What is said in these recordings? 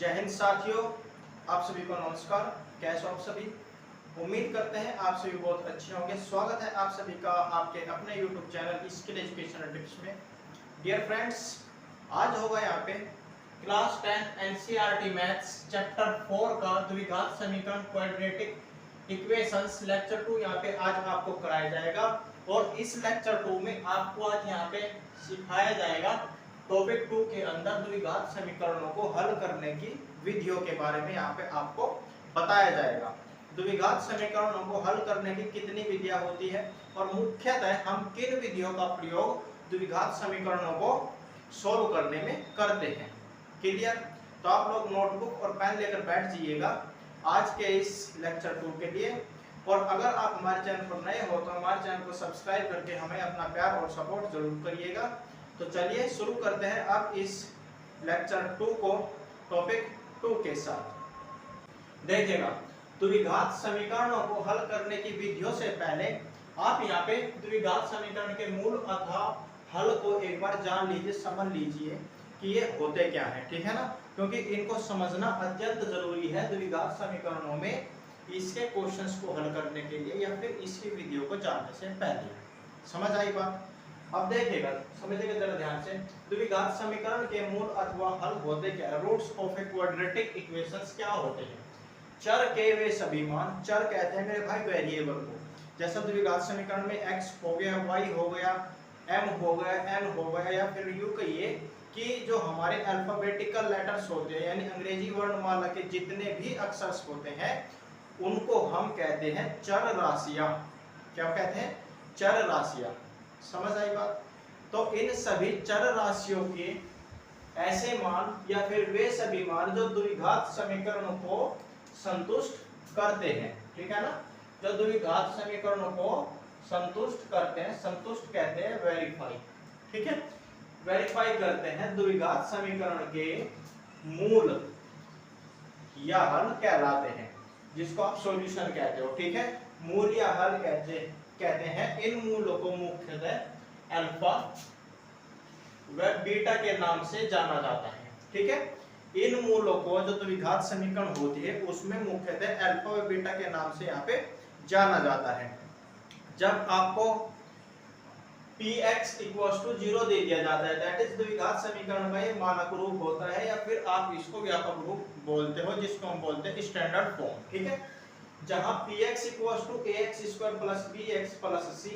जय हिंद साथियों, आप सभी को नमस्कार। कैसे हो आप सभी? उम्मीद करते हैं आप सभी बहुत अच्छे होंगे। स्वागत है आप सभी का आपके अपने YouTube channel skill education tips में। डियर फ्रेंड्स, आज होगा यहाँ पे क्लास 10 NCERT मैथ्स चैप्टर 4 का द्विघात समीकरण क्वाड्रेटिक इक्वेशंस लेक्चर 2 यहाँ पे आज आपको कराया जाएगा। और इस लेक्चर 2 में आपको आज यहाँ पे सिखाया जाएगा टॉपिक 2 के अंदर द्विघात समीकरणों को हल करने की विधियों के बारे में यहाँ पे आपको बताया जाएगा। द्विघात समीकरणों को हल करने की कितनी विधियां होती है और मुख्यतः हम किन विधियों का प्रयोग द्विघात समीकरणों को सॉल्व करने में करते हैं। क्लियर? तो आप लोग नोटबुक और पेन लेकर बैठ जाइएगा आज के इस लेक्चर 2 के लिए। और अगर आप हमारे चैनल पर नए हो तो हमारे चैनल को सब्सक्राइब करके हमें अपना प्यार और सपोर्ट जरूर करिएगा। तो चलिए शुरू करते हैं अब इस लेक्चर 2 को टॉपिक 2 के साथ। देखिएगा, द्विघात समीकरणों को हल करने की विधियों से पहले आप यहाँ पे द्विघात समीकरण के मूल अथवा हल को एक बार जान लीजिए, समझ लीजिए कि ये होते क्या है, ठीक है ना? क्योंकि इनको समझना अत्यंत जरूरी है द्विघात समीकरणों में इसके क्वेश्चंस को हल करने के लिए या फिर इसकी विधियों को जानने से पहले। समझ आई बात? अब देखिएगा, समझिएगा जरा ध्यान से। द्विघात समीकरण के मूल अथवा हल होते क्या है? Roots of a quadratic equations क्या होते हैं? चर के वे सभी मान, चर कहते हैं मेरे भाई वेरिएबल को। जैसे द्विघात समीकरण में x हो गया, y हो गया, m हो गया, n हो गया, या फिर यूं कहिए कि जो हमारे अल्फाबेटिकल लेटर्स होते हैं यानी अंग्रेजी वर्णमाला के जितने भी अक्षर होते हैं उनको हम कहते हैं चर राशियां। क्या कहते हैं? चर राशियां। समझ आई बात? तो इन सभी चर राशियों के ऐसे मान या फिर वे सभी मान जो द्विघात समीकरणों को संतुष्ट करते हैं, ठीक है ना? जो द्विघात समीकरणों को संतुष्ट करते हैं, संतुष्ट कहते हैं वेरीफाई, ठीक है? वेरीफाई करते हैं कहलाते समीकरण के मूल या हल कहलाते हैं, जिसको आप सॉल्यूशन कहते हो, ठीक है? मूल या हल कहते हैं इन मूलों को मुख्यतः अल्फा व बीटा के नाम से जाना जाता है, ठीक है? इन मूलों को जो द्विघात समीकरण होती है उसमें मुख्यतः अल्फा व बीटा के नाम से यहाँ पे जाना जाता है। जब आपको px = 0 दे दिया जाता है, दैट इज द्विघात समीकरण का ये मानक रूप होता है, या फिर आप इसको व्यापक रूप बोलते हो जिसको हम बोलते हैं स्टैंडर्ड फॉर्म, ठीक है? जहां px = ax² + bx + c,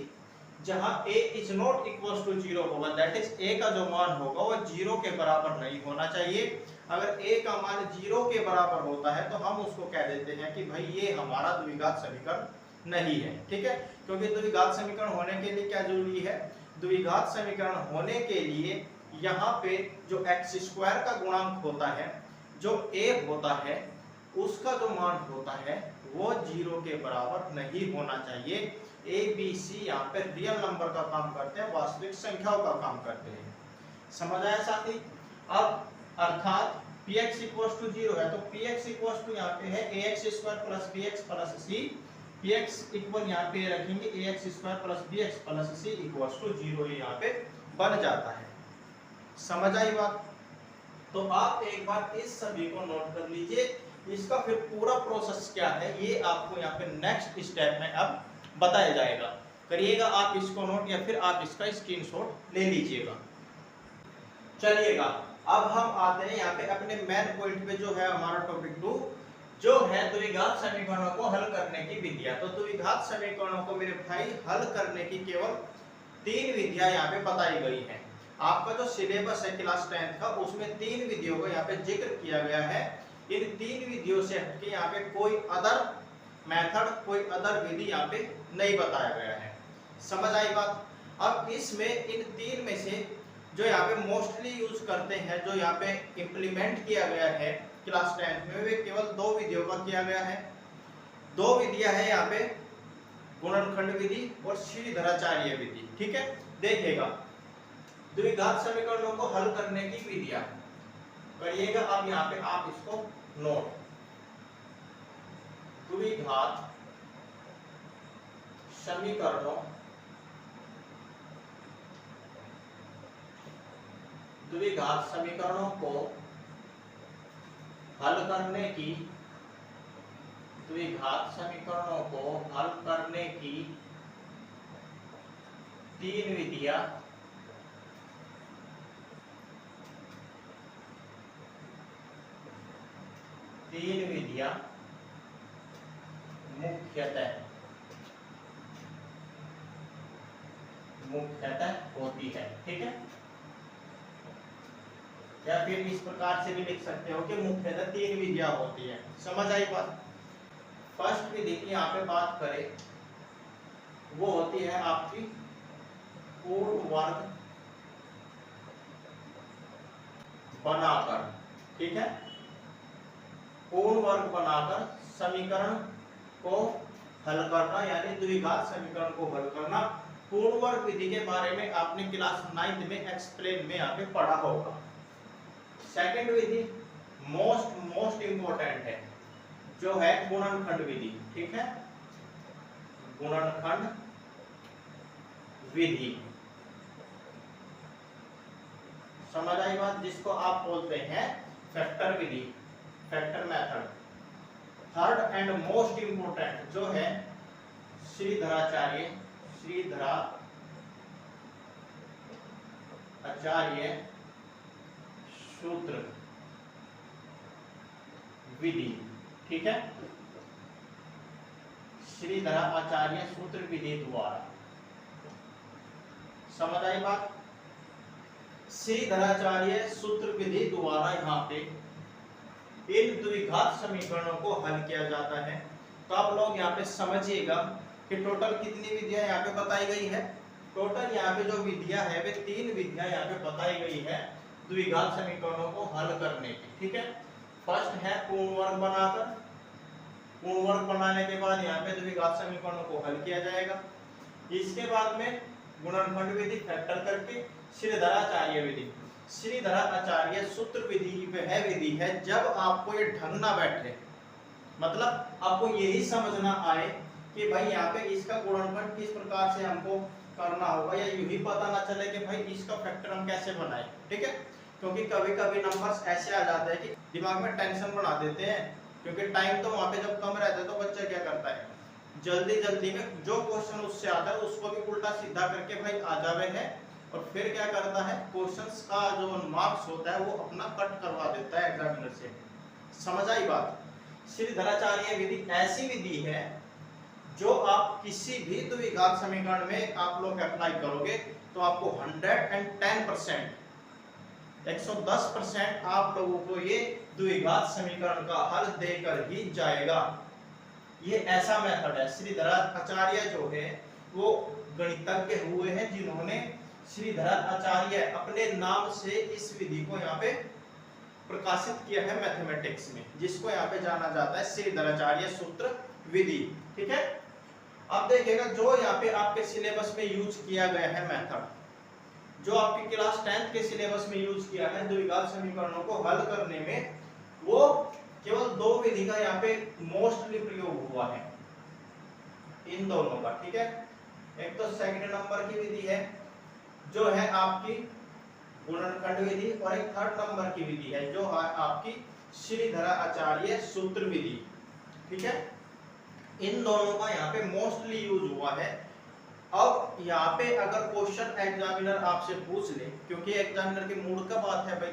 जहां a is not equals to 0 होगा, दैट इज a का जो मान होगा वो 0 के बराबर नहीं होना चाहिए। अगर a का मान 0 के बराबर होता है तो हम उसको कह देते हैं कि भाई ये हमारा द्विघात समीकरण नहीं है, ठीक है? क्योंकि द्विघात समीकरण होने के लिए क्या जरूरी है? द्विघात समीकरण होने के लिए यहाँ पे जो x² का गुणांक होता है, जो a होता है, उसका जो मान होता है वो 0 के बराबर नहीं होना चाहिए। a b c यहाँ पे रियल नंबर का काम करते हैं, वास्तविक संख्याओं का काम करते हैं। समझ आया साथी? अब अर्थात px = 0 है तो px = यहाँ पे है ax² + bx + c। px equal यहाँ पे रखेंगे ax² + bx + c = 0, ये यहाँ पे बन जाता है। समझ आई बात? तो आप एक बार इस सभी को नोट कर लीजिए। इसका फिर पूरा प्रोसेस क्या है ये आपको यहाँ पे नेक्स्ट स्टेप में अब बताया जाएगा। करिएगा आप इसको नोट या फिर आप इसका स्क्रीनशॉट ले लीजिएगा। चलिएगा, अब हम आते हैं यहाँ पे अपने मेन पॉइंट पे, जो है हमारा टॉपिक 2, जो है द्विघात समीकरणों को हल करने की विधियां। तो द्विघात समीकरणों को मेरे भाई हल करने की केवल 3 विधियां यहाँ पे बताई गई हैं। आपका जो सिलेबस है क्लास 10 का उसमें 3 विधियों को यहाँ पे जिक्र किया गया है। इन 3 विधियों से हटके यहाँ पे कोई अदर मेथड, कोई अदर विधि यहाँ पे नहीं बताया गया है। समझ आई बात? अब इसमें इन 3 में से जो यहाँ पे मोस्टली यूज करते हैं, जो यहाँ पे इम्प्लीमेंट किया गया है क्लास 10 में, वे केवल 2 विधियों का किया गया है। 2 विधियां है यहाँ पे, गुणनखंड विधि और श्रीधराचार्य विधि, ठीक है? देखिएगा, द्विघात समीकरणों को हल करने की विधियां करिएगा। अब यहाँ पे आप इसको नोट, द्विघात समीकरणों को हल करने की, द्विघात समीकरणों को हल करने की 3 विधियां मुख्यतः होती है। ठीक है, या फिर इस प्रकार से भी लिख सकते हो कि मुख्यतः 3 विधियां होती है। समझ आई बात। फर्स्ट विधि की यहाँ पे बात करें, वो होती है आपकी पूर्ण वर्ग बनाकर। ठीक है, पूर्ण वर्ग बनाकर समीकरण को हल करना, यानी द्विघात समीकरण को हल करना। पूर्ण वर्ग विधि के बारे में आपने क्लास 9th में एक्सप्लेन में यहाँ पे पढ़ा होगा। सेकंड विधि मोस्ट इंपॉर्टेंट है, जो है गुणनखंड विधि। ठीक है, गुणनखंड विधि। समझ आई बात, जिसको आप बोलते हैं factor Vidhi, factor method. Third and most important जो है श्रीधराचार्य सूत्र विधि। ठीक है, श्रीधराचार्य सूत्र विधि द्वारा। समझ आई बात। श्रीधराचार्य सूत्र विधि द्वारा यहाँ पे इन द्विघात समीकरणों को हल किया जाता है। तो आप लोग यहाँ पे समझिएगा कि टोटल कितनी विधियां यहाँ पे बताई गई है। टोटल यहाँ पे जो विधियां है वे 3 विधियां यहाँ पे बताई गई है द्विघात समीकरणों को हल करने की। ठीक है, फर्स्ट है पूर्ण वर्ग बनाकर। पूर्ण वर्ग बनाने के बाद यहाँ पे द्विघात समीकरणों को हल किया जाएगा। इसके बाद में गुणनखंड विधि फैक्टर करके श्रीधराचार्य विधि। श्रीधराचार्य सूत्र विधि वह विधि है जब आपको ये ढंग ना बैठे, मतलब आपको यही समझ ना आए कि भाई यहाँ पे इसका गुणनखंड किस प्रकार से हमको करना होगा, या यूं ही पता ना चले कि भाई इसका फैक्टर हम कैसे बनाए। ठीक है, क्योंकि कभी कभी नंबर्स ऐसे आ जाते हैं कि दिमाग में टेंशन बना देते हैं, क्योंकि टाइम तो वहाँ पे जब कम रहता है तो बच्चा क्या करता है, जल्दी में जो क्वेश्चन उससे आता है उसको भी उल्टा सीधा करके भाई आ जावे है, और फिर क्या करता है, क्वेश्चंस का जो मार्क्स होता है वो अपना कट करवा देता है एग्जामिनर से। समझ आई बात। श्रीधराचार्य विधि ऐसी विधि है जो आप किसी भी द्विघात समीकरण में आप लोग अप्लाई करोगे तो आपको 110% 110% आप लोगों को ये द्विघात समीकरण का हल देकर ही जाएगा। ये ऐसा मेथड है। श्रीधराचार्य जो है वो गणितज्ञ हुए हैं जिन्होंने श्रीधराचार्य अपने नाम से इस विधि को यहाँ पे प्रकाशित किया है मैथमेटिक्स में, जिसको यहाँ पे जाना जाता है श्रीधराचार्य सूत्र विधि। ठीक है, अब देखिएगा जो यहाँ पे आपके सिलेबस में यूज किया गया है मेथड, जो आपकी क्लास 10th के सिलेबस में यूज किया है द्विघात समीकरणों को हल करने में, वो केवल 2 विधि का यहाँ पे मोस्टली प्रयोग हुआ है, इन दोनों का। ठीक है, एक तो सेकंड नंबर की विधि है जो है आपकी गुणनखंड विधि, और एक थर्ड नंबर की विधि है जो है आपकी श्रीधराचार्य सूत्र विधि। ठीक है, इन दोनों का यहाँ पे मोस्टली यूज हुआ है। अब यहाँ पे अगर क्वेश्चन एग्जामिनर आपसे पूछ ले, क्योंकि एग्जामिनर के मूड का बात है भाई,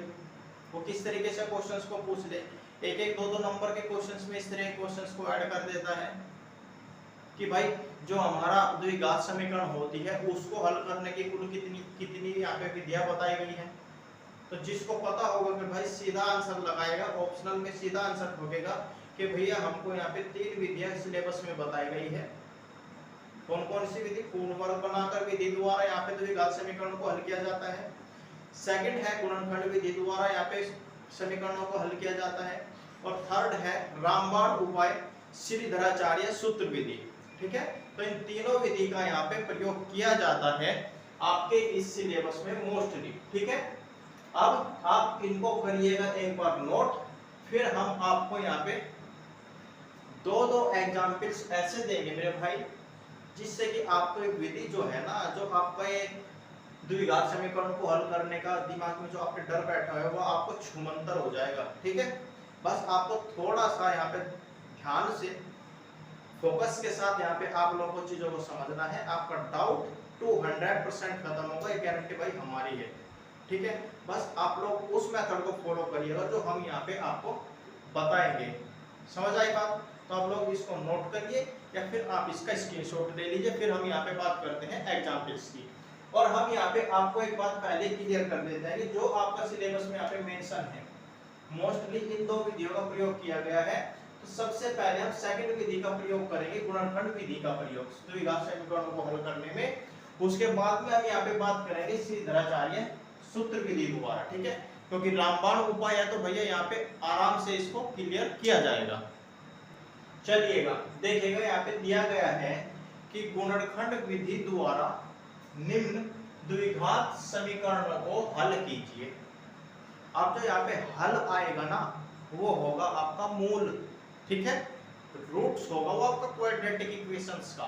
वो किस तरीके से क्वेश्चंस को पूछ ले, एक 2 नंबर के क्वेश्चंस में इस तरह के क्वेश्चंस को ऐड कर देता है कि भाई जो हमारा द्विघात समीकरण होती है उसको हल करने की कुल कितनी यहाँ पे विधियां बताई गई है। तो जिसको पता होगा कि भाई सीधा आंसर लगाएगा, ऑप्शनल में सीधा आंसर ठोकेगा कि भैया हमको यहाँ पे 3 विधियां सिलेबस में बताई गई है। कौन कौन सी विधि? पूर्ण वर्ग बनाकर विधि द्वारा यहाँ पे द्विघात समीकरण को हल किया जाता है। सेकंड है गुणनखंड विधि द्वारा यहाँ पे समीकरणों को हल किया जाता है, और थर्ड है रामबाण उपाय श्रीधराचार्य सूत्र विधि। ठीक है, तो इन तीनों विधि का यहाँ पे प्रयोग किया जाता है आपके इस सिलेबस में मोस्टली। ठीक है, अब आप इनको करिएगा एक बार नोट, फिर हम आपको यहाँ पे 2 एग्जाम्पल्स ऐसे देंगे मेरे भाई, जिससे कि आपको एक विधि जो है ना, जो आपका ये द्विघात समीकरण को हल करने का दिमाग में जो आपके डर बैठा है वो आपको छूमंतर हो जाएगा। ठीक है, बस आपको थोड़ा सा यहाँ पे ध्यान से फोकस के साथ यहाँ पे आप लोगों को चीजों को समझना है। आपका डाउट 200% खत्म होगा, ये गारंटी भाई हमारी है, ठीक है। बस आप लोग उस मेथड को फॉलो करिएगा जो हम यहाँ पे आपको बताएंगे। समझ आई बात? तो आप लोग इसको नोट करिए या फिर आप इसका स्क्रीनशॉट ले लीजिए। फिर हम यहाँ पे बात करते हैं एग्जाम्पल्स की। और हम यहाँ पे आपको एक बात पहले क्लियर कर देते हैं कि जो आपका सिलेबस में यहाँ पे मेंशन है, मोस्टली इन दो विधियों का प्रयोग किया गया है। तो सबसे पहले हम सेकंड विधि का प्रयोग करेंगे, गुणनखंड विधि का प्रयोग द्विघात समीकरणों को हल करने में। उसके बाद में हम यहाँ पे बात करेंगे श्रीधराचार्य सूत्र विधि द्वारा, ठीक है। क्योंकि रामबाण उपाय है तो भैया यहाँ पे आराम से इसको क्लियर किया जाएगा। चलिएगा देखिएगा, यहाँ पे दिया गया है कि गुणनखंड विधि द्वारा निम्न द्विघात समीकरण को हल कीजिए। अब जो यहाँ पे हल आएगा ना, वो होगा आपका मूल, ठीक है। रूट्स होगा वो आपका क्वाड्रेटिक इक्वेशंस का।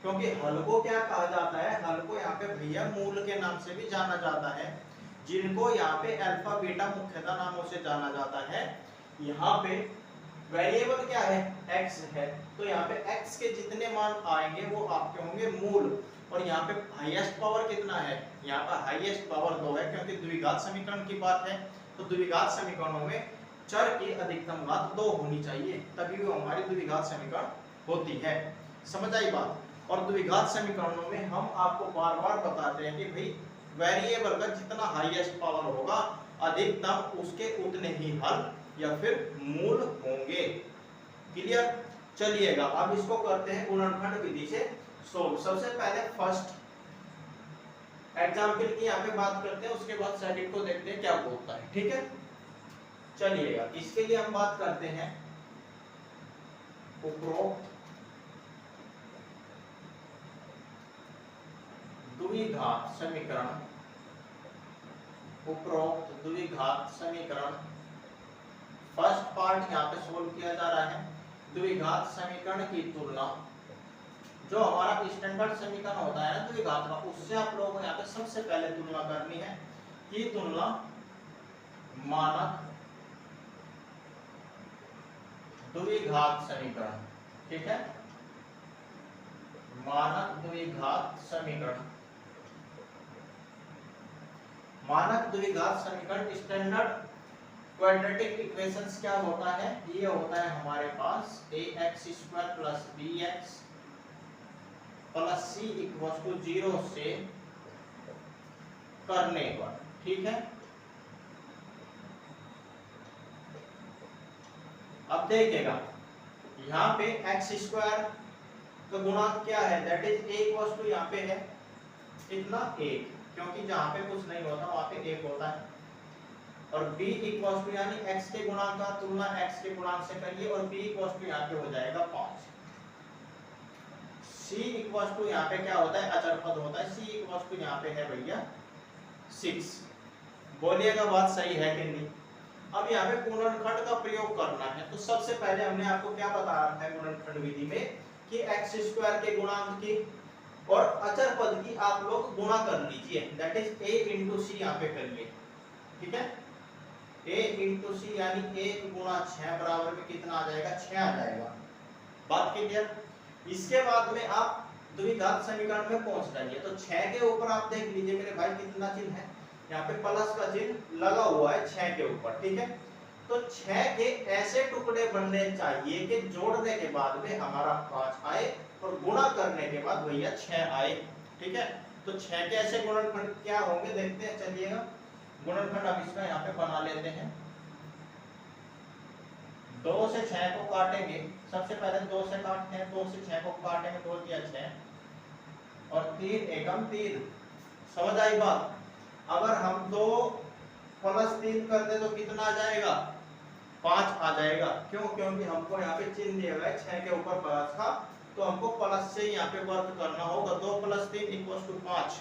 क्योंकि हल को क्या कहा जाता है, हल को यहाँ पे भैया मूल के नाम से भी जाना जाता है, जिनको यहाँ पे अल्फा बीटा मुख्यतः नामों से जाना जाता है। यहाँ पे वेरिएबल क्या है, x है, तो यहाँ पे x के जितने मान आएंगे वो आपके होंगे मूल। और यहाँ पे हाईएस्ट पावर कितना है, यहाँ पर हाईएस्ट पावर 2 है, क्योंकि द्विघात समीकरण की बात है। तो द्विघात समीकरणों में चर की अधिकतम घात 2 होनी चाहिए, तभी वो हमारी द्विघात समीकरण होती है। समझ आई बात? और द्विघात समीकरणों में हम आपको बार बार बताते हैं कि भाई वेरिएबल का जितना हाईएस्ट पावर होगा अधिकतम उसके उतने ही हल या फिर मूल होंगे। क्लियर? चलिएगा अब इसको करते हैं गुणनखंड विधि से सोल्व। सबसे पहले फर्स्ट एग्जाम्पल की यहाँ पे बात करते हैं, उसके बाद सेकंड को देखते हैं क्या बोलता है, ठीक है। चलिएगा इसके लिए हम बात करते हैं उपरोक्त द्विघात समीकरण, उपरोक्त द्विघात समीकरण। फर्स्ट पार्ट यहाँ पे सोल्व किया जा रहा है। द्विघात समीकरण की तुलना, जो हमारा स्टैंडर्ड समीकरण होता है ना द्विघात का, उससे आप लोगों को यहाँ पे सबसे पहले तुलना करनी है। कि तुलना मानक द्विघात समीकरण, ठीक है, मानक द्विघात समीकरण। मानक द्विघात समीकरण स्टैंडर्ड क्वाड्रेटिक इक्वेशंस क्या होता है, ये होता है हमारे पास ax² + bx + c = 0 से करने पर, ठीक है। अब देखिएगा यहाँ पे x² का गुणांक क्या है, दैट इज a यहाँ पे है कितना 1, क्योंकि जहां पे कुछ नहीं होता वहां पे 1 होता है। और b यानी x के गुणांक का तुलना x के गुणांक से करिए और b यहाँ पे हो जाएगा 5। c यहाँ पे क्या होता है, अचर पद होता है। c यहाँ पे है भैया 6। बोलिएगा बात सही है कि नहीं? अब यहाँ पे गुणनखंड का प्रयोग करना है, तो सबसे पहले हमने आपको क्या बता रखा है गुणनखंड विधि में कि x² के गुणांक की और अचर पद की आप लोग गुणा कर लीजिए, दैट इज a × c यहाँ पे करिए, ठीक है। a × c यानी 1 × 6 बराबर में कितना आ जाएगा, 6 आ जाएगा। बात क्लियर? इसके बाद में आप द्विघात समीकरण में पहुंच जाइए। तो 6 के ऊपर आप देख लीजिए मेरे भाई कितना चिन्ह है, यहाँ पे प्लस का चिन्ह लगा हुआ है 6 के ऊपर, ठीक है। तो 6 के ऐसे टुकड़े बनने चाहिए कि जोड़ने के बाद में हमारा 5 आए और गुणा करने के बाद भैया 6 आए, ठीक है। तो 6 के ऐसे गुणनखंड क्या होंगे देखते हैं, चलिएगा। गुणनखंड अब इसका यहाँ पे बना लेते हैं। 2 से 6 को काटेंगे, सबसे पहले 2 से काटते हैं, 2 से 6 को काटेंगे, 2 × 6 और 3 एकम 3। समझ आई बात? अगर हम 2 + 3 कर दे तो कितना आ जाएगा, 5 आ जाएगा। क्यों? क्योंकि हमको यहाँ पे चिन्ह दिया हुआ है 6 के ऊपर प्लस का, तो हमको प्लस से यहाँ पे वर्क करना होगा। 2 + 3 = 5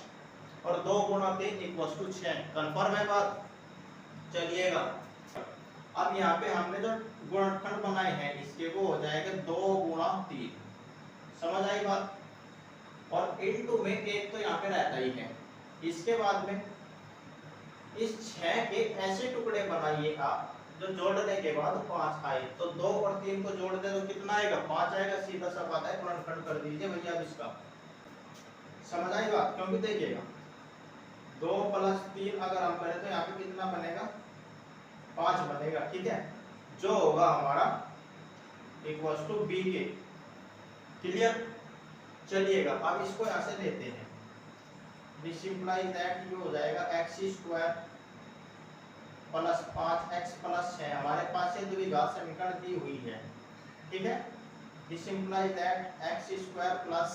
और 2 × 3 = 6। कंफर्म है बात? चलिएगा अब यहाँ पे हमने जो गुणनखंड बनाए हैं इसके वो हो जाएगा 2 × 3। समझ आई बात? और इनटू में 1 तो यहाँ पे रहता ही है। इसके बाद में इस 6 के ऐसे टुकड़े बनाइए आप जो जोड़ने के बाद 5 आए, तो 2 और 3 को जोड़ दे तो कितना आएगा, 5 आएगा। सीधा सा बात है, गुणनखंड कर दीजिए भैया अब इसका। समझ आई बात? क्योंकि देखिएगा 2 + 3 अगर हम करें तो यहाँ पे कितना बनेगा, 5 बनेगा। ठीक है, जो होगा हमारा इक्वल्स टू बी के। क्लियर? चलिएगा अब इसको यहाँ से लेते हैं। दिस इंप्लाइज दैट ये हो जाएगा x² + 5x + 6। हमारे पास से द्विघात समीकरण दी हुई है। ठीक है, this implies that x² plus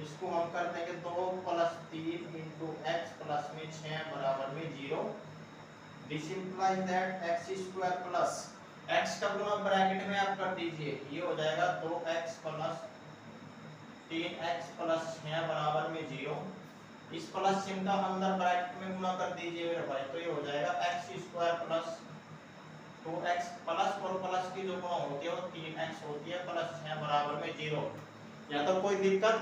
इसको हम कर देंगे 2 + 3 × x प्लस में 6 बराबर में 0। This implies that x² plus x का गुणा ब्रैकेट में आप कर दीजिए, ये हो जाएगा 2x + 3x + 6 बराबर में 0। इस प्लस चिन्ह का अंदर ब्रैकेट में गुणा कर दीजिए मेरे भाई, तो ये हो जाएगा x² + 2x प्लस और प्लस की जो गुणा होती है वो 3x होती है + 6 बराबर में 0। या तो कोई दिक्कत?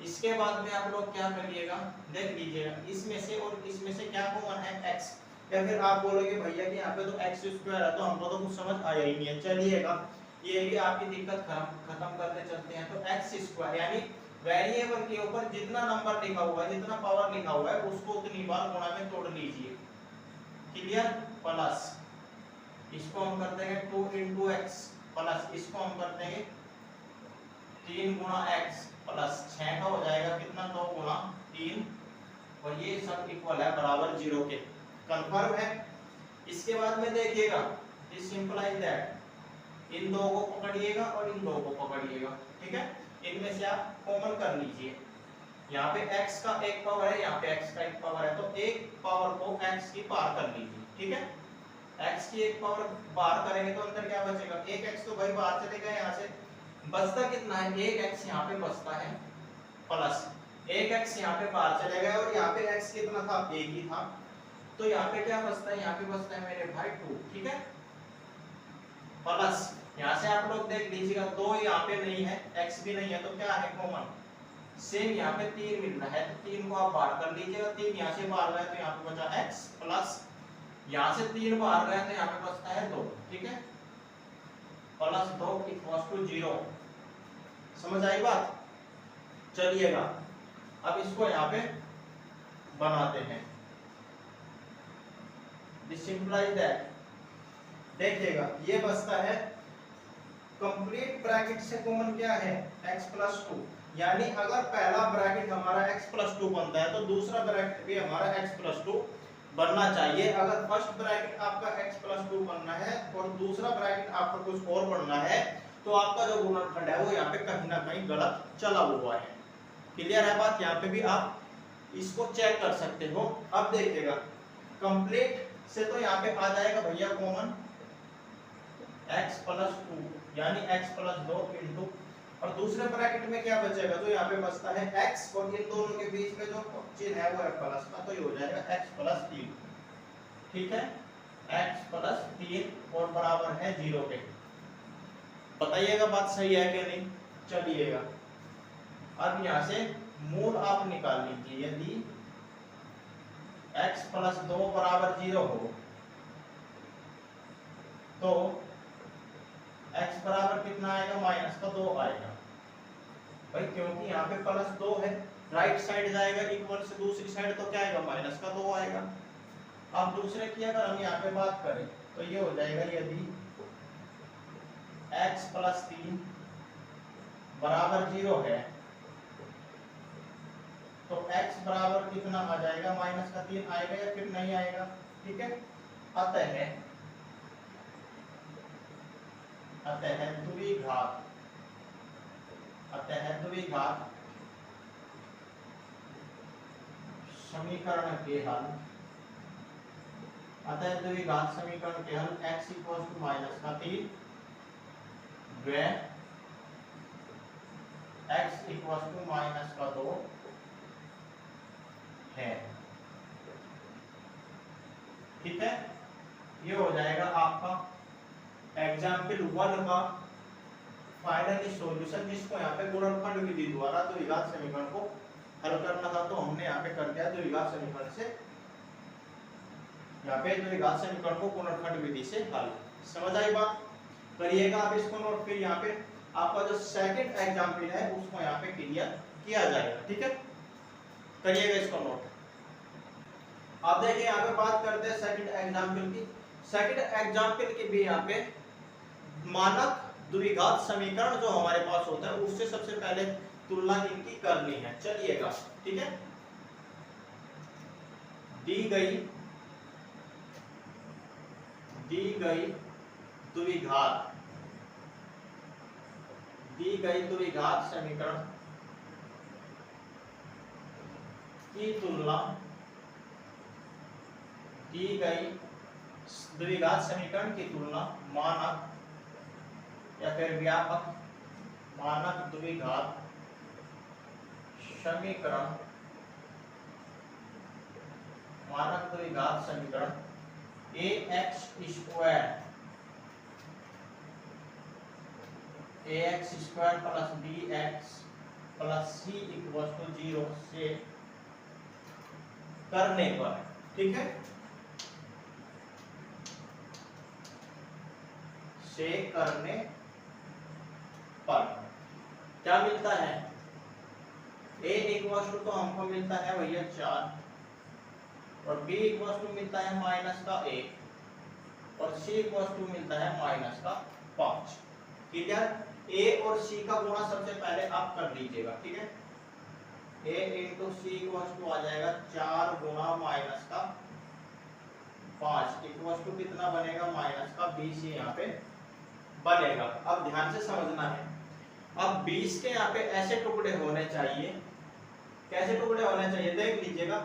इसके बाद में आप लोग क्या करिएगा, देख लीजिएगा इसमें से और इसमें से क्या कॉमन है, x। या फिर आप बोलोगे भैया कि यहाँ पे तो x² है तो हमको तो कुछ समझ आया ही नहीं है। चलिएगा ये भी आपकी दिक्कत खत्म करते चलते हैं। तो x² यानी वेरिएबल के ऊपर जितना नंबर लिखा हुआ है, जितना पावर लिखा हुआ है, उसको उतनी बार गुणा में तोड़ लीजिए। क्लियर? प्लस इसको हम कर देंगे 2 × x प्लस इसको हम कर देंगे 3 × x प्लस 6 का हो जाएगा कितना, 2 × 3, और ये सब इक्वल है बराबर 0 के। कंफर्म है? इसके बाद में देखिएगा दिस इंप्लाइज दैट इन दो को पकड़िएगा और इन दो को पकड़िएगा। ठीक है, इनमें से आप कॉमन कर लीजिए। यहाँ पे x का एक पावर है, यहाँ पे x का एक पावर है, तो एक पावर को x की पार कर लीजिए। ठीक है, x की एक पावर बाहर करेंगे तो अंदर क्या बचेगा, एक x तो भाई बाहर चलेगा, यहाँ से बचता कितना है, एक x यहाँ पे बचता है प्लस एक x यहाँ पे बाहर चले गया, और यहाँ पे x कितना था, एक ही था, तो यहाँ पे क्या बचता है, यहाँ पे बचता है मेरे भाई 2। ठीक है, प्लस यहाँ से आप लोग देख लीजिएगा 2 यहाँ पे नहीं है, x भी नहीं है, तो क्या है कॉमन, सेम यहाँ पे 3 मिल रहा है, तो 3 को आप बाहर कर लीजिएगा। 3 यहाँ से बाहर गया तो यहाँ पे बचा x प्लस यहाँ से 3 बाहर गया तो यहाँ पे बचता है 2। ठीक है, प्लस 2 = 0। समझ आई बात? चलिएगा अब इसको यहाँ पे बनाते हैं। दिस इंप्लाइज दैट, देखिएगा ये बचता है कंप्लीट ब्रैकेट से कॉमन क्या है, x + 2। यानी अगर पहला ब्रैकेट हमारा x + 2 बनता है तो दूसरा ब्रैकेट भी हमारा x + 2 बनना चाहिए। अगर फर्स्ट ब्रैकेट आपका x + 2 बनना है और दूसरा ब्रैकेट आपका कुछ और बनना है तो आपका जो गुणनखंड है वो यहाँ पे कहीं ना कहीं गलत चला हुआ है। क्लियर है बात? यहाँ पे भी आप इसको चेक कर सकते हो। अब देखिएगा कंप्लीट से तो यहाँ पे आ जाएगा भैया कॉमन x + 2 यानी x + 2 इंटू, और दूसरे ब्रैकेट में क्या बचेगा, तो यहाँ पे बचता है x और इन दोनों के बीच में जो चिन्ह है वो है प्लस का, तो ये हो जाएगा x + 3। ठीक है, x + 3 और बराबर है 0 के। बताइएगा बात सही है कि नहीं? चलिएगा अब यहाँ से मूल आप निकाल लीजिए। यदि x + 2 बराबर 0 हो तो x बराबर कितना आएगा, -2 आएगा भाई, क्योंकि यहाँ पे +2 है, राइट साइड जाएगा इक्वल से दूसरी साइड तो क्या आएगा, -2 आएगा। अब दूसरे की अगर हम यहाँ पे बात करें तो ये हो जाएगा यदि x + 3 बराबर 0 है तो x बराबर कितना आ जाएगा, -3 आएगा या फिर नहीं आएगा। ठीक है, अतः द्विघात समीकरण के हल, x = -3 व x = -2 है। ठीक है, ये हो जाएगा आपका एग्जाम्पल 1 का फाइनली सॉल्यूशन, जिसको यहाँ पे गुणनखंड विधि द्वारा द्विघात समीकरण को हल करना था, तो हमने यहाँ पे कर दिया द्विघात समीकरण से यहाँ पे द्विघात समीकरण को गुणनखंड विधि से हल। समझ आई बात? करिएगा आप इसको नोट। फिर यहाँ पे आपका जो सेकंड एग्जाम्पल है उसको यहाँ पे क्लियर किया जाएगा। ठीक है, करिएगा इसको नोट। आप देखिए यहाँ पे बात करते हैं सेकंड एग्जाम्पल की। सेकंड एग्जाम्पल की भी यहाँ पे मानक द्विघात समीकरण जो हमारे पास होता है उससे सबसे पहले तुलना इनकी करनी है। चलिएगा, ठीक है। दी गई द्विघात समीकरण की तुलना, दी गई द्विघात समीकरण की तुलना मानक या फिर व्यापक मानक द्विघात समीकरण, ax square plus bx plus c equal to 0 से करने पर, ठीक है, से करने पर क्या मिलता है? a इक्वल टू तो हमको मिलता है भैया 4 और b इक्वल टू मिलता है माइनस का 1 और c इक्वल टू मिलता है माइनस का 5। क्लियर? a और c का गुणा सबसे पहले आप कर लीजिएगा। ठीक है, a into c equal to आ जाएगा 4 गुणा माइनस का 5 इक्वल टू कितना बनेगा? माइनस का 20 यहाँ पे बनेगा। अब ध्यान से समझना है, अब 20 के यहाँ पे ऐसे टुकड़े होने चाहिए। कैसे टुकड़े होने चाहिए देख लीजिएगा।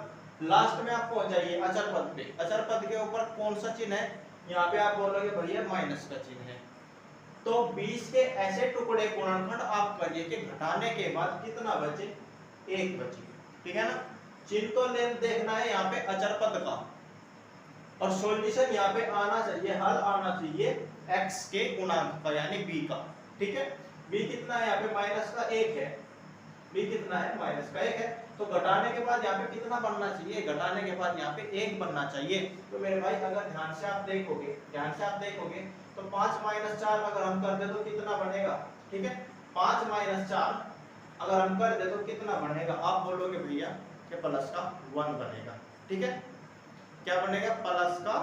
लास्ट में आप पहुंच जाइए अचर पद पे। अचर पद के ऊपर कौन सा चिन्ह है? यहाँ पे आप बोलोगे भैया माइनस का चिन्ह है। तो 20 के ऐसे टुकड़े गुणनखंड आप करिए कि घटाने के बाद कितना बचे? 1 बचे। ठीक है ना? चिन्ह तो देखना है यहाँ पे अचर पद का और सॉल्यूशन यहाँ पे आना चाहिए, हल आना चाहिए x के गुणांक का यानी b का। ठीक है, b कितना है यहाँ पे? माइनस का 1 है। b कितना है? माइनस का 1 है। तो घटाने के बाद यहाँ पे कितना बनना चाहिए? घटाने के बाद यहाँ पे 1 बनना चाहिए। तो मेरे भाई अगर ध्यान से आप देखोगे तो 5 माइनस 4 अगर हम कर दे तो कितना बनेगा? ठीक है, 5 माइनस 4 अगर हम कर दे तो कितना बनेगा? आप बोलोगे भैया कि प्लस का 1 बनेगा। ठीक है, क्या बनेगा? प्लस का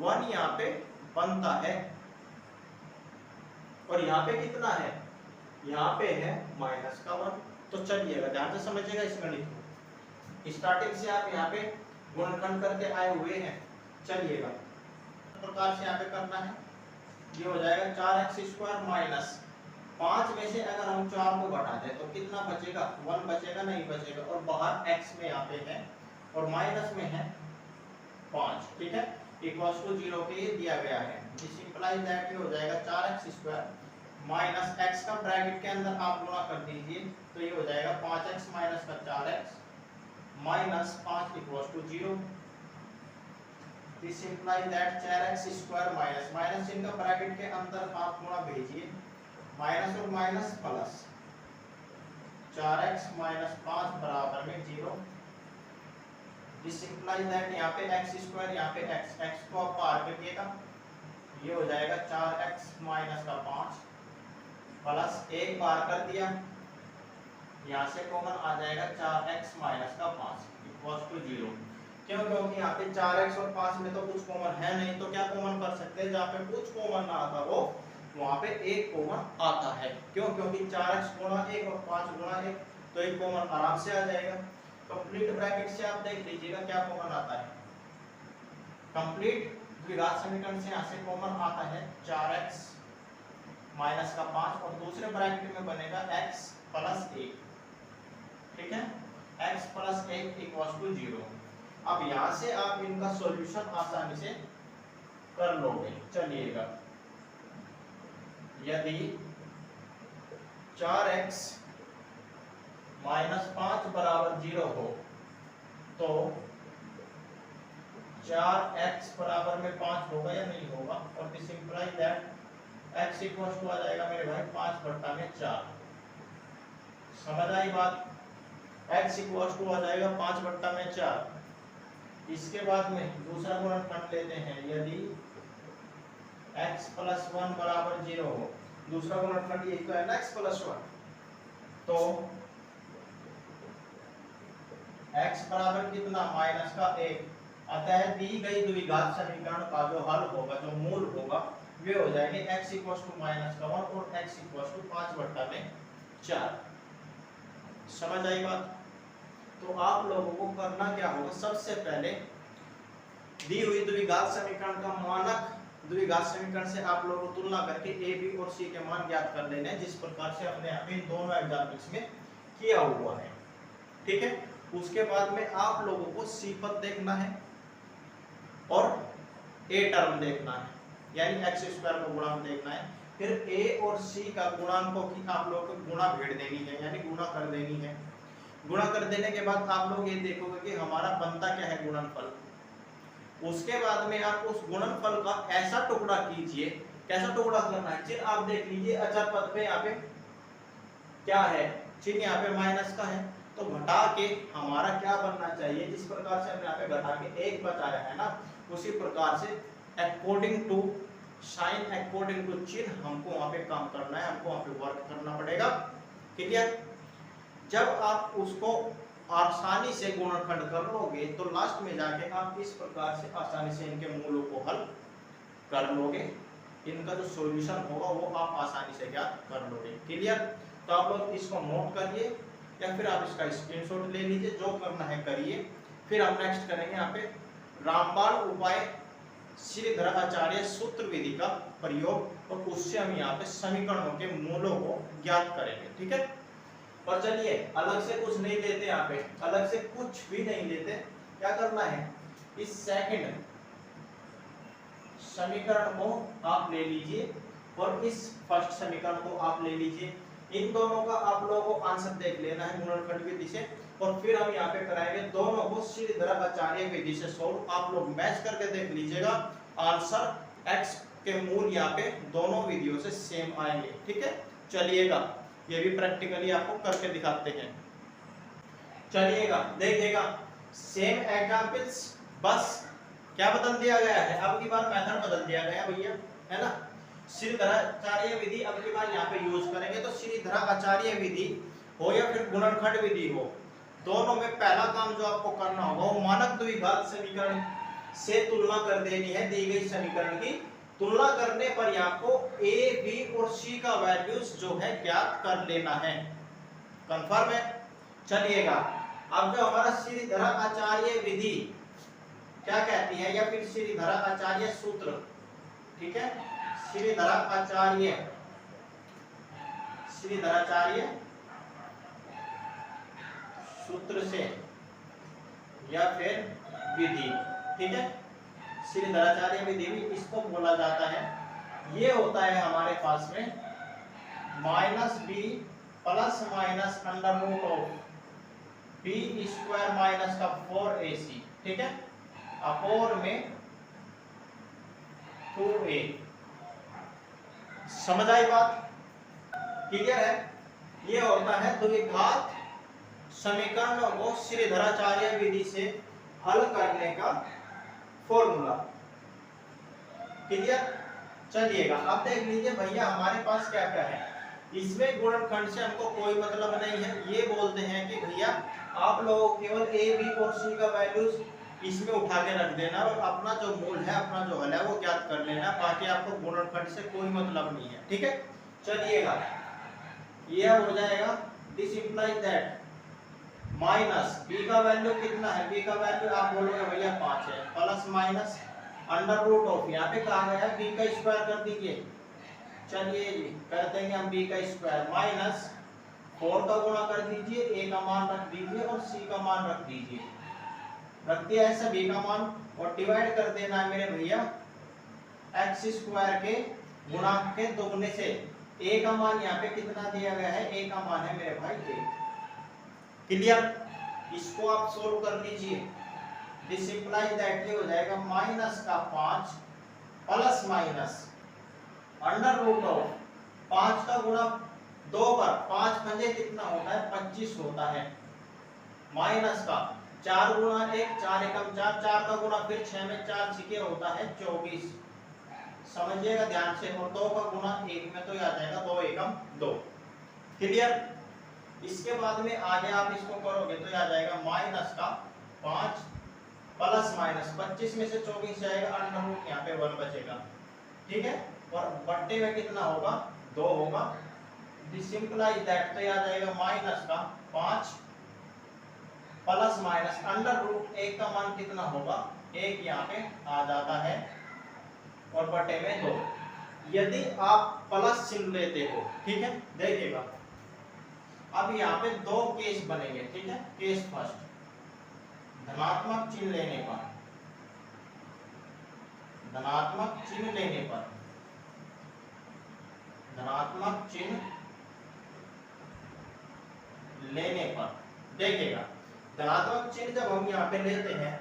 1 यहाँ पे बनता है और यहाँ पे कितना है? यहाँ पे है माइनस का 1। तो चलिएगा ध्यान से समझिएगा इस गणित को। स्टार्टिंग से आप यहाँ पे गुणनखंड करके आए हुए हैं। चलिएगा प्रकार से यहाँ पे करना है। ये हो जाएगा 4x स्क्वायर माइनस 5 में से अगर हम 4 को घटा दें तो कितना बचेगा? 1 बचेगा, नहीं बचेगा। और बाहर x में यहाँ पे है और माइनस में है 5। ठीक है, इक्वल्स टू 0 के ये दिया गया है। दिस इंप्लाइज दैट ये हो जाएगा 4x स्क्वायर माइनस x का ब्रैकेट के अंदर आप गुणा कर दीजिए तो ये हो जाएगा 5x माइनस का 4x minus 5 equals to 0। This implies that 4x square minus इनका ब्रैकेट के अंदर आप गुणा भेजिए, माइनस और माइनस प्लस 4x माइनस 5 बराबर में 0। दिस इंप्लाइज दैट यहाँ पे x स्क्वायर, यहाँ पे x को आप पार करिएगा, ये हो जाएगा 4x माइनस का 5 प्लस 1 बार कर दिया, यहाँ से कॉमन आ जाएगा 4x माइनस का 5 इक्वल्स टू 0। क्यों? क्योंकि यहाँ पे 4x और 5 में तो कुछ कॉमन है नहीं, तो क्या कॉमन कर सकते हैं? जहाँ पे कुछ कॉमन ना आता हो वहाँ पे 1 कॉमन आता है। क्यों? क्योंकि 4x गुणा 1 और 5 गुणा 1 तो 1 कॉमन आराम से आ जाएगा। कंप्लीट ब्रैकेट से आप देख लीजिएगा क्या कॉमन आता है। कंप्लीट द्विघात समीकरण से यहाँ से कॉमन आता है 4x माइनस का 5 और दूसरे ब्रैकेट में बनेगा x प्लस 1। ठीक है, x प्लस 1 इक्वल्स टू 0। अब यहाँ से आप इनका सॉल्यूशन आसानी से कर लोगे। चलिएगा, यदि 4x माइनस 5 बराबर 0 हो तो 4x बराबर में 5 होगा या नहीं होगा? और this implies that x equals to आ जाएगा मेरे भाई 5 बट्टा में 4। समझ आई बात? x इक्वल्स टू आ जाएगा 5 बट्टा में 4 इसके बाद में दूसरा गुणनखंड लेते हैं, यदि x + 1 = 0 हो, दूसरा गुणनखंड ये तो है ना x + 1, तो x बराबर कितना -1, अतः दी गई द्विघात समीकरण का जो हल होगा, जो मूल होगा, वे हो जाएंगे x = -1 और x = 5/4। समझ आई बात? तो आप लोगों को करना क्या होगा, सबसे पहले दी हुई द्विघात समीकरण का मानक द्विघात समीकरण से आप लोगों को तुलना करके a, b और c के मान ज्ञात कर लेने हैं, जिस प्रकार से हमने अभी दोनों एग्जाम्पल्स में किया हुआ है। ठीक है, उसके बाद में आप लोगों को c पद देखना है और a टर्म देखना है, यानी x² का गुणांक देखना है। फिर a और c का गुणांकों की आप लोगों को गुणा भेड़ देनी है, यानी गुणा कर देनी है। गुणा कर देने के बाद आप लोग ये देखोगे कि हमारा बनता क्या है, गुणनफल। उसके बाद में आप उस गुणनफल का ऐसा टुकड़ा कीजिए, कैसा टुकड़ा करना है, चिन्ह आप देख लीजिए, अचर पद पे यहाँ पे क्या है, चिन्ह यहाँ पे माइनस का है, तो घटा के हमारा क्या बनना चाहिए, जिस प्रकार से हमने यहाँ पे घटा के 1 बचाया है ना, उसी प्रकार से according to sign, according to चिन्ह हमको वहां पे काम करना है, हमको वहां पे वर्क करना पड़ेगा। क्लियर? जब आप उसको आसानी से गुणनखंड कर लोगे तो लास्ट में जाके आप इस प्रकार से आसानी से इनके मूलों को हल कर लोगे, इनका जो सॉल्यूशन होगा वो आप आसानी से ज्ञात कर लोगे। क्लियर? तो आप लोग इसको नोट करिए या फिर आप इसका स्क्रीनशॉट ले लीजिए, जो करना है करिए। फिर हम नेक्स्ट करेंगे यहाँ पे रामबाण उपाय श्रीधर आचार्य सूत्र विधि का प्रयोग, और उससे हम यहाँ पे समीकरणों के मूलों को ज्ञात करेंगे। ठीक है, और चलिए अलग से कुछ नहीं लेते, यहाँ पे अलग से कुछ भी नहीं लेते। क्या करना है, इस सेकंड समीकरण को आप ले लीजिए और इस फर्स्ट समीकरण को आप ले लीजिए, इन दोनों का आप लोगों को आंसर देख लेना है गुणनखंड विधि से, और फिर हम यहाँ पे कराएंगे दोनों को श्रीधर आचार्य विधि से सोल्व। आप लोग मैच करके देख लीजिएगा, आंसर x के मूल यहाँ पे दोनों विधियों से सेम आएंगे। ठीक है, चलिएगा ये भी प्रैक्टिकली आपको करके दिखाते हैं। चलिएगा देखिएगा, सेम एग्जांपल्स, बस क्या बदल दिया गया है, अब की बार मेथड बदल दिया गया भैया, है ना। श्रीधराचार्य विधि अब की बार यहाँ पे यूज करेंगे, तो श्रीधराचार्य विधि हो या फिर गुणनखंड विधि हो, दोनों में पहला काम जो आपको करना होगा वो मानक द्विघात समीकरण से तुलना कर देनी है। दी गई समीकरण की तुलना करने पर आपको a, b और c का वैल्यूज जो है ज्ञात कर लेना है। कंफर्म है? चलिएगा, अब जो हमारा श्रीधराचार्य विधि क्या कहती है, या फिर श्रीधराचार्य सूत्र, ठीक है, श्रीधराचार्य सूत्र से या फिर विधि, ठीक है, श्रीधराचार्य विधि भी इसको बोला जाता है। ये होता है हमारे पास में -b ± √b² - 4ac, ठीक है, अपोर में 2a। समझ आई बात? क्लियर है? ये होता है द्विघात समीकरणों को श्रीधराचार्य विधि से हल करने का फॉर्मूला। क्लियर? चलिएगा, अब देख लीजिए भैया हमारे पास क्या क्या है। इसमें गुणनखंड से हमको कोई मतलब नहीं है, ये बोलते हैं कि भैया आप लोग केवल a, b और c का वैल्यूज इसमें उठा के रख देना और अपना जो मूल है, अपना जो हल है वो ज्ञात कर लेना, बाकी आपको गुणनखंड से कोई मतलब नहीं है। ठीक है, चलिएगा, ये हो जाएगा this implies that minus b का वैल्यू कितना है, b का वैल्यू आप बोलोगे भैया 5 है, plus minus under root of, यहाँ पे कहा गया b का स्क्वायर कर दीजिए। चलिए जी कर देंगे हम b का स्क्वायर माइनस 4 का गुणा कर दीजिए, a का मान रख दीजिए और c का मान रख दीजिए, रख दिया है सभी का मान, और डिवाइड कर देना है मेरे भैया x² के गुणांक के दोगुने से। a का मान यहाँ पे कितना दिया गया है, a का मान है मेरे भाई 1। क्लियर? इसको आप सोल्व कर लीजिए, दिस इंप्लाइज दैट ये हो जाएगा -5 plus minus under root of 5 का गुणा 2 पर 5 पंजे कितना होता है 25 होता है, माइनस का 4 गुणा 1 4 एकम 4, 4 का गुणा फिर 6 में 4 छिके होता है 24, समझिएगा ध्यान से। और 2 का गुणा 1 में तो आ जाएगा 2 एकम 2। क्लियर। इसके बाद में आगे आप इसको करोगे तो आ जाएगा माइनस का 5 प्लस माइनस 25 में से 24 जाएगा, अंडर रूट यहाँ पे 1 बचेगा, ठीक है। और बट्टे में कितना होगा 2 होगा। सिंपलाइज दैट तो आ जाएगा माइनस का 5 प्लस माइनस अंडर रूट 1 का मान कितना होगा 1 यहाँ पे आ जाता है और बटे में 2। यदि आप प्लस चिन्ह लेते हो, ठीक है, देखिएगा अब यहाँ पे 2 केस बनेंगे, ठीक है। केस फर्स्ट, धनात्मक चिन्ह लेने पर, धनात्मक चिन्ह लेने पर, धनात्मक चिन्ह लेने पर देखिएगा धनात्मक चिन्ह जब हम यहाँ पे लेते हैं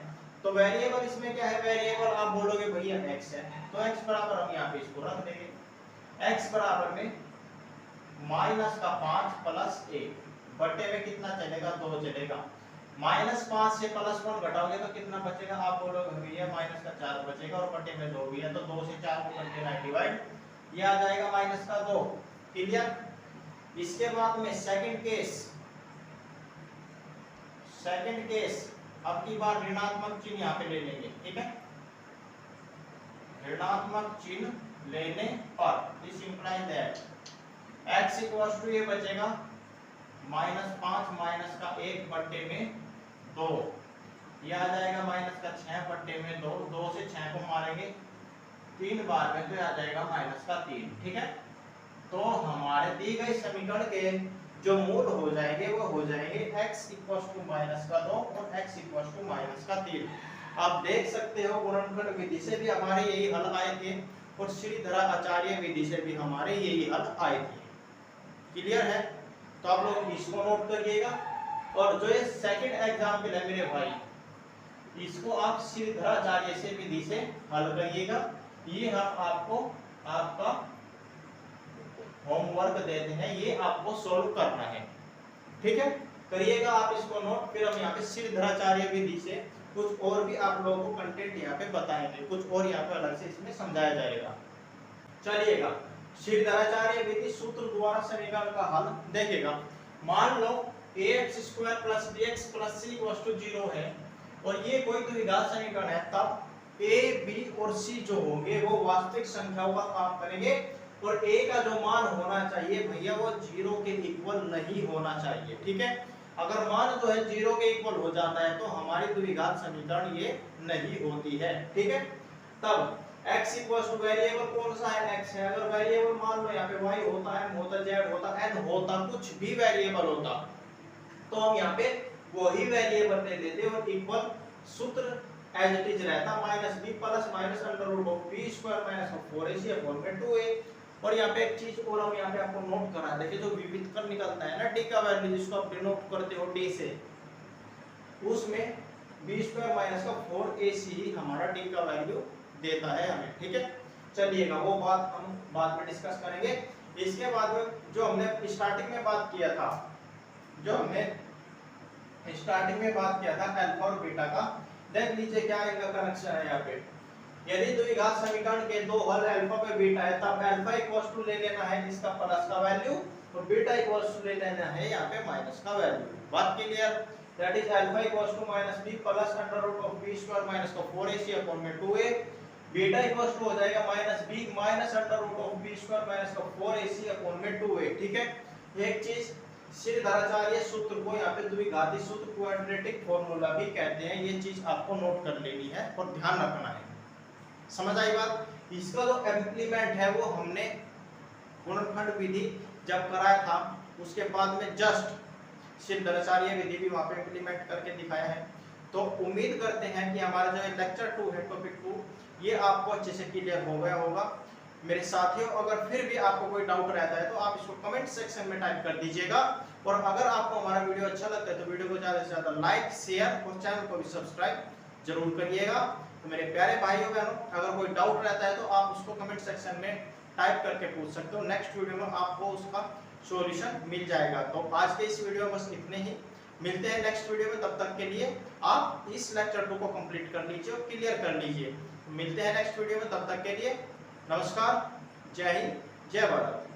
तो वेरिएबल इसमें क्या है, वेरिएबल आप बोलोगे भैया x है, तो x बराबर हम यहाँ पे इसको रख देंगे, x बराबर में माइनस का 5 प्लस 1 बटे में कितना चलेगा 2 चलेगा। माइनस 5 से प्लस 1 घटाओगे तो कितना बचेगा, आप बोलोगे भैया माइनस का 4 बचेगा और बटे में 2 भी है, तो 2 से 4 को कर देना डिवाइड, ये आ जाएगा माइनस का 2। क्लियर। इसके बाद में सेकंड केस, सेकंड केस अब की बार ऋणात्मक चिन्ह यहाँ पे ले लेंगे, ठीक है। ऋणात्मक चिन्ह लेने पर this implies that x equals to ये बचेगा माइनस 5 माइनस का 1 बट्टे में 2, ये आ जाएगा माइनस का 6 बट्टे में 2, 2 से 6 को मारेंगे 3 बार में तो आ जाएगा माइनस का 3, ठीक है। तो हमारे दी गई समीकरण के जो मूल हो जाएंगे वो हो जाएंगे x इक्वल्स टू माइनस का 2 और x इक्वल्स टू माइनस का 3। आप देख सकते हो गुणनखंड विधि से भी हमारे यही हल आए थे और श्रीधरा आचार्य विधि से भी हमारे यही हल आए थे। क्लियर है। तो आप लोग इसको नोट करिएगा। और जो ये सेकंड एग्जाम्पल है मेरे भाई, इसको आप श्रीधरा आचार्य से विधि से हल करिएगा। ये हम आपको आपका होमवर्क देते हैं, ये आपको सॉल्व करना है, ठीक है। करिएगा आप इसको नोट। फिर हम यहाँ पे श्रीधराचार्य विधि से कुछ और भी आप लोगों को कंटेंट यहाँ पे बताएंगे, कुछ और यहाँ पे अलग से इसमें समझाया जाएगा। चलिएगा श्रीधराचार्य विधि सूत्र द्वारा समीकरण का हल देखिएगा। मान लो ax² + bx + c = 0 है और ये कोई द्विघात समीकरण है, तब a, b और c जो होंगे वो वास्तविक संख्याओं का काम करेंगे और a का जो मान होना चाहिए भैया वो 0 के इक्वल नहीं होना चाहिए, ठीक है। अगर मान जो है 0 के इक्वल हो जाता है तो हमारी द्विघात समीकरण ये नहीं होती है, ठीक है। तब x इक्वल्स टू वेरिएबल कौन सा है, x है। अगर वेरिएबल मान लो यहाँ पे y होता है, होता z होता n होता, कुछ भी वेरिएबल होता, तो हम यहाँ पे वही वेरिएबल ले लेते और इक्वल सूत्र एज इट इज रहता -b plus minus under root of b square minus 4ac upon में 2a। और यहाँ पे एक चीज और हम यहाँ पे आपको नोट करा देखिए, जो विविध कर निकलता है ना d का वैल्यू जिसको आप डिनोट करते हो d से, उसमें b स्क्वायर माइनस का 4ac ही हमारा d का वैल्यू देता है हमें, ठीक है। चलिएगा वो बात हम बाद में डिस्कस करेंगे। इसके बाद में जो हमने स्टार्टिंग में बात किया था, जो हमने स्टार्टिंग में बात किया था अल्फा और बीटा का, देख लीजिए क्या इनका कनेक्शन है यहाँ पे। यदि द्विघात समीकरण के दो हल अल्फा पे बीटा है, तब अल्फा इक्वल्स टू ले लेना है इसका प्लस का वैल्यू और बीटा इक्वल्स टू ले लेना है यहाँ पे माइनस का वैल्यू। बात clear. That is alpha equals to -b plus under root of b square minus का 4ac अपॉन में 2a। बीटा इक्वल्स टू हो जाएगा -b minus under root of b square minus का 4ac अपॉन में 2a, ठीक है। एक चीज श्रीधराचार्य सूत्र को यहाँ पे द्विघाती सूत्र क्वाड्रेटिक फार्मूला भी कहते हैं, ये चीज आपको नोट कर लेनी है और ध्यान रखना है। समझ आई बात। इसका जो इम्प्लीमेंट है वो हमने गुणनखंड विधि जब कराया था उसके बाद में जस्ट श्रीधराचार्य विधि भी वहां पे इम्प्लीमेंट करके दिखाया है। तो उम्मीद करते हैं कि हमारा जो लेक्चर 2 है, टॉपिक 2, ये आपको अच्छे से क्लियर हो गया होगा। मेरे साथियों, अगर फिर भी आपको कोई डाउट रहता है तो आप इसको कमेंट सेक्शन में टाइप कर दीजिएगा। और अगर आपको हमारा वीडियो अच्छा लगता है तो वीडियो को ज़्यादा से ज़्यादा लाइक, शेयर और चैनल को भी सब्सक्राइब जरूर करिएगा। तो मेरे प्यारे भाइयों बहनों, अगर कोई डाउट रहता है तो आप उसको कमेंट सेक्शन में टाइप करके पूछ सकते हो। नेक्स्ट वीडियो में आपको उसका सॉल्यूशन मिल जाएगा। तो आज के इस वीडियो में बस इतने ही। मिलते हैं नेक्स्ट वीडियो में, तब तक के लिए आप इस लेक्चर 2 को कंप्लीट कर लीजिए और क्लियर कर लीजिए। मिलते हैं नेक्स्ट वीडियो में, तब तक के लिए नमस्कार, जय हिंद, जय भारत।